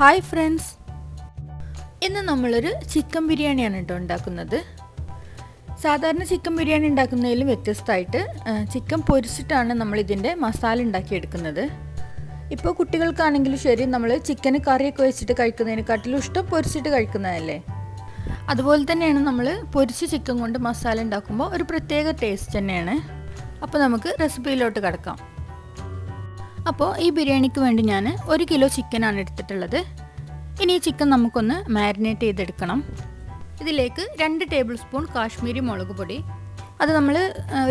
Hi friends, ഇന്ന് നമ്മളൊരു chicken ബിരിയാണിയാണ് കേട്ടോ ഉണ്ടാക്കുന്നത്. സാധാരണ ചിക്കൻ ബിരിയാണി ഉണ്ടാക്കുന്നതിലും വ്യത്യസ്തമായിട്ട് ചിക്കൻ പൊരിച്ചിട്ടാണ് നമ്മളിതിൻ്റെ മസാല ഉണ്ടാക്കിയെടുക്കുന്നത്. ഇപ്പോൾ കുട്ടികൾക്കാണെങ്കിലും ശരി, നമ്മൾ ചിക്കന് കറിയൊക്കെ വെച്ചിട്ട് കഴിക്കുന്നതിനെക്കാട്ടിലും ഇഷ്ടം പൊരിച്ചിട്ട് കഴിക്കുന്നതല്ലേ. അതുപോലെ തന്നെയാണ് നമ്മൾ പൊരിച്ച ചിക്കൻ കൊണ്ട് മസാല ഉണ്ടാക്കുമ്പോൾ ഒരു പ്രത്യേക ടേസ്റ്റ് തന്നെയാണ്. അപ്പോൾ നമുക്ക് റെസിപ്പിയിലോട്ട് കിടക്കാം. അപ്പോൾ ഈ ബിരിയാണിക്ക് വേണ്ടി ഞാൻ 1 കിലോ ചിക്കനാണ് എടുത്തിട്ടുള്ളത്. ഇനി ഈ ചിക്കൻ നമുക്കൊന്ന് മാരിനേറ്റ് ചെയ്തെടുക്കണം. ഇതിലേക്ക് 2 ടേബിൾ സ്പൂൺ കാശ്മീരി മുളക് പൊടി, അത് നമ്മൾ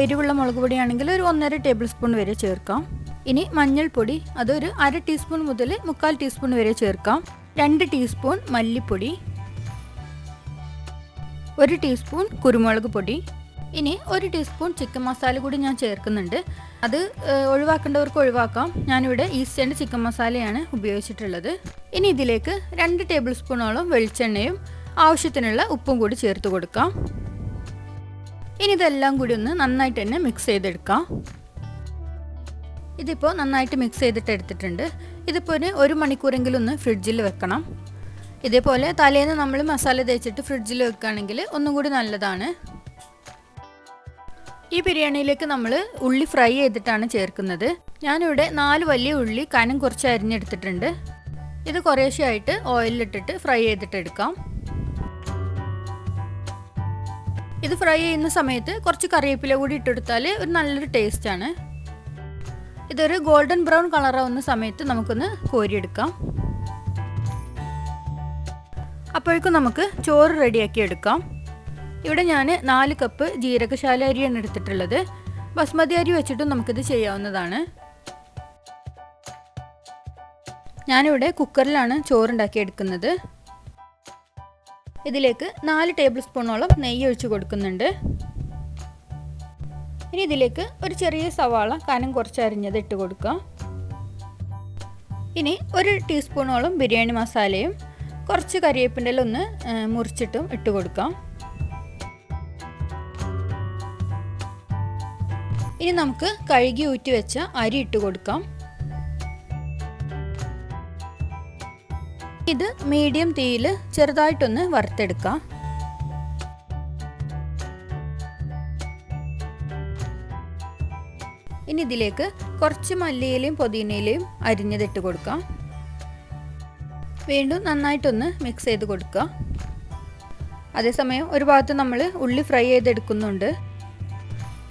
എരിവുള്ള മുളക് പൊടിയാണെങ്കിൽ ഒരു 1.5 ടേബിൾ സ്പൂൺ വരെ ചേർക്കാം. ഇനി മഞ്ഞൾപ്പൊടി, അതൊരു 1/2 ടീസ്പൂൺ മുതൽ 3/4 ടീസ്പൂൺ വരെ ചേർക്കാം. 2 ടീസ്പൂൺ മല്ലിപ്പൊടി, 1 ടീസ്പൂൺ കുരുമുളക് പൊടി. ഇനി 1 ടീസ്പൂൺ ചിക്കൻ മസാല കൂടി ഞാൻ ചേർക്കുന്നുണ്ട്. അത് ഒഴിവാക്കേണ്ടവർക്ക് ഒഴിവാക്കാം. ഞാനിവിടെ ഈസ്റ്റേൺ ചിക്കൻ മസാലയാണ് ഉപയോഗിച്ചിട്ടുള്ളത്. ഇനി ഇതിലേക്ക് 2 ടേബിൾ സ്പൂണോളം വെളിച്ചെണ്ണയും ആവശ്യത്തിനുള്ള ഉപ്പും കൂടി ചേർത്ത് കൊടുക്കാം. ഇനി ഇതെല്ലാം കൂടി ഒന്ന് നന്നായിട്ട് തന്നെ മിക്സ് ചെയ്തെടുക്കാം. ഇതിപ്പോൾ നന്നായിട്ട് മിക്സ് ചെയ്തിട്ട് എടുത്തിട്ടുണ്ട്. ഇതിപ്പോൾ ഒരു മണിക്കൂറെങ്കിലും ഒന്ന് ഫ്രിഡ്ജിൽ വെക്കണം. ഇതേപോലെ തലേന്ന് നമ്മൾ മസാല തേച്ചിട്ട് ഫ്രിഡ്ജിൽ വെക്കുകയാണെങ്കിൽ ഒന്നും കൂടി നല്ലതാണ്. ഈ ബിരിയാണിയിലേക്ക് നമ്മൾ ഉള്ളി ഫ്രൈ ചെയ്തിട്ടാണ് ചേർക്കുന്നത്. ഞാനിവിടെ 4 വലിയ ഉള്ളി കനം കുറച്ച് അരിഞ്ഞെടുത്തിട്ടുണ്ട്. ഇത് കുറേശ്ശെയായിട്ട് ഓയിലിട്ടിട്ട് ഫ്രൈ ചെയ്തിട്ട് എടുക്കാം. ഇത് ഫ്രൈ ചെയ്യുന്ന സമയത്ത് കുറച്ച് കറിവേപ്പില കൂടി ഇട്ടെടുത്താൽ ഒരു നല്ലൊരു ടേസ്റ്റാണ്. ഇതൊരു ഗോൾഡൻ ബ്രൗൺ കളറാവുന്ന സമയത്ത് നമുക്കൊന്ന് കോരിയെടുക്കാം. അപ്പോഴേക്കും നമുക്ക് ചോറ് റെഡിയാക്കി എടുക്കാം. ഇവിടെ ഞാൻ 4 കപ്പ് ജീരകശാല അരിയാണ് എടുത്തിട്ടുള്ളത്. ബസ്മതി അരി വെച്ചിട്ടും നമുക്കിത് ചെയ്യാവുന്നതാണ്. ഞാനിവിടെ കുക്കറിലാണ് ചോറുണ്ടാക്കി എടുക്കുന്നത്. ഇതിലേക്ക് 4 ടേബിൾ സ്പൂണോളം നെയ്യ് ഒഴിച്ച് കൊടുക്കുന്നുണ്ട്. ഇനി ഇതിലേക്ക് ഒരു ചെറിയ സവാള കനം കുറച്ച് അരിഞ്ഞത് ഇട്ട് കൊടുക്കാം. ഇനി 1 ടീസ്പൂണോളം ബിരിയാണി മസാലയും കുറച്ച് കരിവേപ്പിൻ്റെ ഇല ഒന്ന് മുറിച്ചിട്ടും ഇട്ട് കൊടുക്കാം. ഇനി നമുക്ക് കഴുകി ഊറ്റി വെച്ച അരി ഇട്ട് കൊടുക്കാം. ഇത് മീഡിയം തീയിൽ ചെറുതായിട്ടൊന്ന് വറുത്തെടുക്കാം. ഇനി ഇതിലേക്ക് കുറച്ച് മല്ലിയിലയും പുതിനയിലയും അരിഞ്ഞതിട്ട് കൊടുക്കാം. വീണ്ടും നന്നായിട്ടൊന്ന് മിക്സ് ചെയ്ത് കൊടുക്കുക. അതേസമയം ഒരു ഭാഗത്ത് നമ്മൾ ഉള്ളി ഫ്രൈ ചെയ്തെടുക്കുന്നുണ്ട്.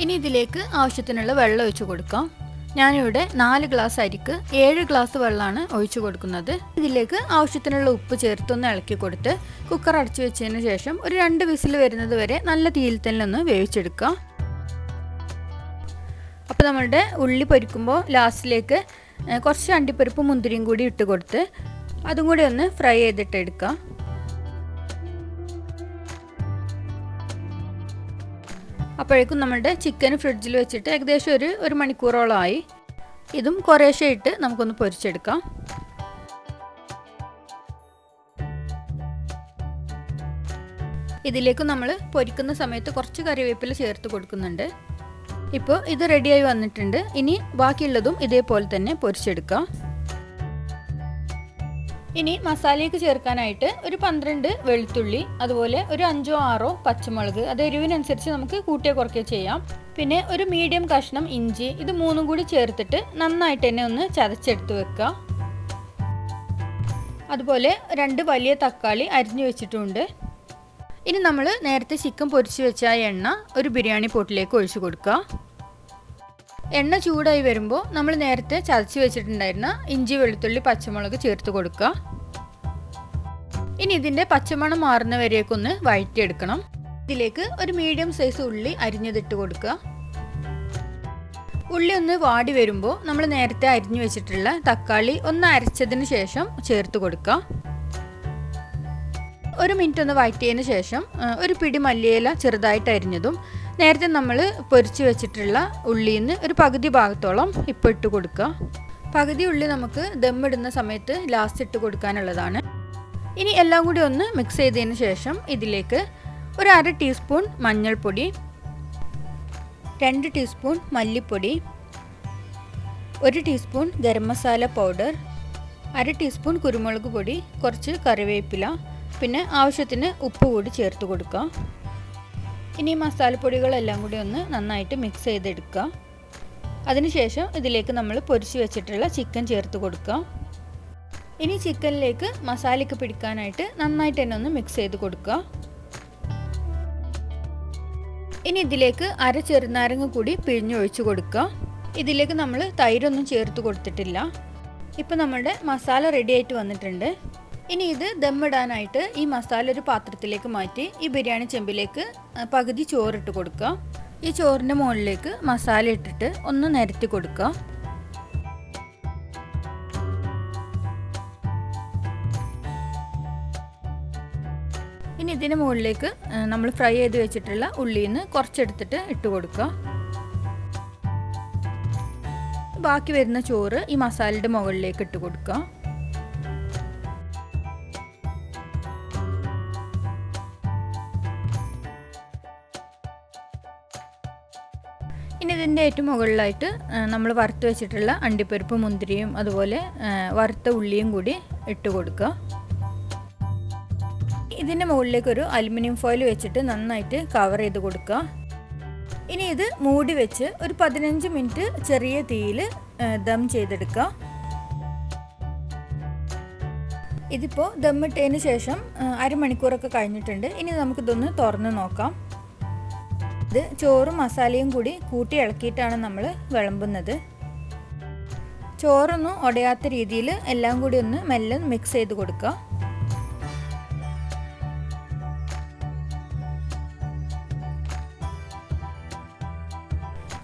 ഇനി ഇതിലേക്ക് ആവശ്യത്തിനുള്ള വെള്ളം ഒഴിച്ചു കൊടുക്കാം. ഞാനിവിടെ 4 ഗ്ലാസ് അരിക്ക് 7 ഗ്ലാസ് വെള്ളമാണ് ഒഴിച്ചു കൊടുക്കുന്നത്. ഇതിലേക്ക് ആവശ്യത്തിനുള്ള ഉപ്പ് ചേർത്തൊന്ന് ഇളക്കി കൊടുത്ത് കുക്കർ അടച്ചു വെച്ചതിന് ശേഷം ഒരു 2 വിസിൽ വരുന്നത് വരെ നല്ല തീയിൽ തന്നെ ഒന്ന് വേവിച്ചെടുക്കുക. അപ്പോൾ നമ്മളുടെ ഉള്ളി പൊരിക്കുമ്പോൾ ലാസ്റ്റിലേക്ക് കുറച്ച് അണ്ടിപ്പരിപ്പ് മുന്തിരിയും കൂടി ഇട്ട് കൊടുത്ത് അതും കൂടി ഒന്ന് ഫ്രൈ ചെയ്തിട്ട് എടുക്കുക. അപ്പോഴേക്കും നമ്മുടെ ചിക്കൻ ഫ്രിഡ്ജിൽ വെച്ചിട്ട് ഏകദേശം ഒരു മണിക്കൂറോളമായി. ഇതും കുറേശ്ശെ ഇട്ട് നമുക്കൊന്ന് പൊരിച്ചെടുക്കാം. ഇതിലേക്ക് നമ്മൾ പൊരിക്കുന്ന സമയത്ത് കുറച്ച് കറിവേപ്പില ചേർത്ത് കൊടുക്കുന്നുണ്ട്. ഇപ്പോൾ ഇത് റെഡിയായി വന്നിട്ടുണ്ട്. ഇനി ബാക്കിയുള്ളതും ഇതേപോലെ തന്നെ പൊരിച്ചെടുക്കാം. ഇനി മസാലയ്ക്ക് ചേർക്കാനായിട്ട് ഒരു 12 വെളുത്തുള്ളി, അതുപോലെ ഒരു 5-6 പച്ചമുളക്, അത് എരിവിനനുസരിച്ച് നമുക്ക് കൂട്ടിയോ കുറയ്ക്കുകയോ ചെയ്യാം. പിന്നെ ഒരു മീഡിയം കഷ്ണം ഇഞ്ചി, ഇത് 3 കൂടി ചേർത്തിട്ട് നന്നായിട്ട് തന്നെ ഒന്ന് ചതച്ചെടുത്ത് വെക്കുക. അതുപോലെ 2 വലിയ തക്കാളി അരിഞ്ഞു വെച്ചിട്ടുണ്ട്. ഇനി നമ്മൾ നേരത്തെ ചിക്കൻ പൊരിച്ച് വെച്ച എണ്ണ ഒരു ബിരിയാണി പോട്ടിലേക്ക് ഒഴിച്ചു കൊടുക്കുക. എണ്ണ ചൂടായി വരുമ്പോൾ നമ്മൾ നേരത്തെ ചതച്ച് വെച്ചിട്ടുണ്ടായിരുന്ന ഇഞ്ചി, വെളുത്തുള്ളി, പച്ചമുളക് ചേർത്ത് കൊടുക്കുക. ഇനി ഇതിൻ്റെ പച്ചമണം മാറുന്ന വരേക്കൊന്ന് വഴറ്റിയെടുക്കണം. ഇതിലേക്ക് ഒരു മീഡിയം സൈസ് ഉള്ളി അരിഞ്ഞതിട്ട് കൊടുക്കുക. ഉള്ളി ഒന്ന് വാടി വരുമ്പോൾ നമ്മൾ നേരത്തെ അരിഞ്ഞു വെച്ചിട്ടുള്ള തക്കാളി ഒന്ന് അരച്ചതിന് ശേഷം ചേർത്ത് കൊടുക്കുക. 1 മിനിറ്റ് ഒന്ന് വഴറ്റിയതിന് ശേഷം ഒരു പിടി മല്ലിയില ചെറുതായിട്ട് അരിഞ്ഞതും നേരത്തെ നമ്മൾ പൊരിച്ച് വെച്ചിട്ടുള്ള ഉള്ളിയിൽ നിന്ന് ഒരു പകുതി ഭാഗത്തോളം ഇപ്പോൾ ഇട്ട് കൊടുക്കുക. പകുതി ഉള്ളി നമുക്ക് ദമ്മിടുന്ന സമയത്ത് ലാസ്റ്റ് ഇട്ട് കൊടുക്കാനുള്ളതാണ്. ഇനി എല്ലാം കൂടി ഒന്ന് മിക്സ് ചെയ്തതിന് ശേഷം ഇതിലേക്ക് ഒരു 1/2 ടീസ്പൂൺ മഞ്ഞൾപ്പൊടി, 2 ടീസ്പൂൺ മല്ലിപ്പൊടി, 1 teaspoon garam masala powder, 1 teaspoon കുരുമുളക് പൊടി, കുറച്ച് കറിവേപ്പില, പിന്നെ ആവശ്യത്തിന് ഉപ്പ് കൂടി ചേർത്ത് കൊടുക്കുക. ഇനി മസാലപ്പൊടികളെല്ലാം കൂടി ഒന്ന് നന്നായിട്ട് മിക്സ് ചെയ്തെടുക്കുക. അതിനുശേഷം ഇതിലേക്ക് നമ്മൾ പൊരിച്ച് വെച്ചിട്ടുള്ള ചിക്കൻ ചേർത്ത് കൊടുക്കുക. ഇനി ചിക്കനിലേക്ക് മസാലയ്ക്ക് പിടിക്കാനായിട്ട് നന്നായിട്ട് തന്നെ ഒന്ന് മിക്സ് ചെയ്ത് കൊടുക്കുക. ഇനി ഇതിലേക്ക് 1 ചെറുനാരങ്ങ കൂടി പിഴിഞ്ഞൊഴിച്ച് കൊടുക്കുക. ഇതിലേക്ക് നമ്മൾ തൈരൊന്നും ചേർത്ത് കൊടുത്തിട്ടില്ല. ഇപ്പോൾ നമ്മുടെ മസാല റെഡി ആയിട്ട് വന്നിട്ടുണ്ട്. ഇനി ഇത് ദമ്മിടാനായിട്ട് ഈ മസാല ഒരു പാത്രത്തിലേക്ക് മാറ്റി ഈ ബിരിയാണി ചെമ്പിലേക്ക് പകുതി ചോറിട്ട് കൊടുക്കുക. ഈ ചോറിൻ്റെ മുകളിലേക്ക് മസാല ഇട്ടിട്ട് ഒന്ന് നിരത്തി കൊടുക്കുക. ഇനി ഇതിന് മുകളിലേക്ക് നമ്മൾ ഫ്രൈ ചെയ്ത് വെച്ചിട്ടുള്ള ഉള്ളിയിൽ നിന്ന് കുറച്ചെടുത്തിട്ട് ഇട്ട് കൊടുക്കുക. ബാക്കി വരുന്ന ചോറ് ഈ മസാലയുടെ മുകളിലേക്ക് ഇട്ട് കൊടുക്കുക. ഇനി ഇതിൻ്റെ ഏറ്റവും മുകളിലായിട്ട് നമ്മൾ വറുത്ത് വെച്ചിട്ടുള്ള അണ്ടിപ്പരിപ്പ്, മുന്തിരിയും അതുപോലെ വറുത്ത ഉള്ളിയും കൂടി ഇട്ട് കൊടുക്കുക. ഇതിൻ്റെ മുകളിലേക്ക് ഒരു അലുമിനിയം ഫോയിൽ വെച്ചിട്ട് നന്നായിട്ട് കവർ ചെയ്ത് കൊടുക്കുക. ഇനി ഇത് മൂടി വെച്ച് ഒരു 15 മിനിറ്റ് ചെറിയ തീയിൽ ദം ചെയ്തെടുക്കുക. ഇതിപ്പോൾ ദമ്മിട്ടതിന് ശേഷം അരമണിക്കൂറൊക്കെ കഴിഞ്ഞിട്ടുണ്ട്. ഇനി നമുക്കിതൊന്ന് തുറന്ന് നോക്കാം. ഇത് ചോറും മസാലയും കൂടി കൂട്ടി ഇളക്കിയിട്ടാണ് നമ്മൾ വിളമ്പുന്നത്. ചോറൊന്നും ഉടയാത്ത രീതിയിൽ എല്ലാം കൂടി ഒന്ന് മെല്ലെ മിക്സ് ചെയ്ത് കൊടുക്കുക.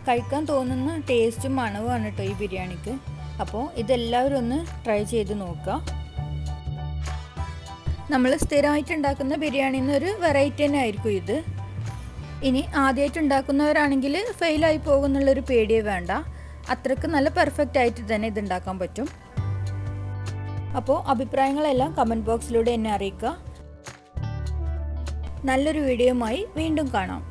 കഴിക്കാൻ തോന്നുന്ന ടേസ്റ്റും മണവുമാണ് കേട്ടോ ഈ ബിരിയാണിക്ക്. അപ്പോൾ ഇതെല്ലാവരും ഒന്ന് ട്രൈ ചെയ്ത് നോക്കുക. നമ്മൾ സ്ഥിരമായിട്ട് ഉണ്ടാക്കുന്ന ബിരിയാണിയിൽ നിന്നൊരു വെറൈറ്റി തന്നെ ആയിരിക്കും ഇത്. ഇനി ആദ്യമായിട്ട് ഉണ്ടാക്കുന്നവരാണെങ്കിൽ ഫെയിലായി പോകുന്നുള്ളൊരു പേടിയേ വേണ്ട. അത്രയ്ക്ക് നല്ല പെർഫെക്റ്റ് ആയിട്ട് തന്നെ ഇത് ഉണ്ടാക്കാൻ പറ്റും. അപ്പോൾ അഭിപ്രായങ്ങളെല്ലാം കമൻറ്റ് ബോക്സിലൂടെ എന്നെ അറിയിക്കുക. നല്ലൊരു വീഡിയോയുമായി വീണ്ടും കാണാം.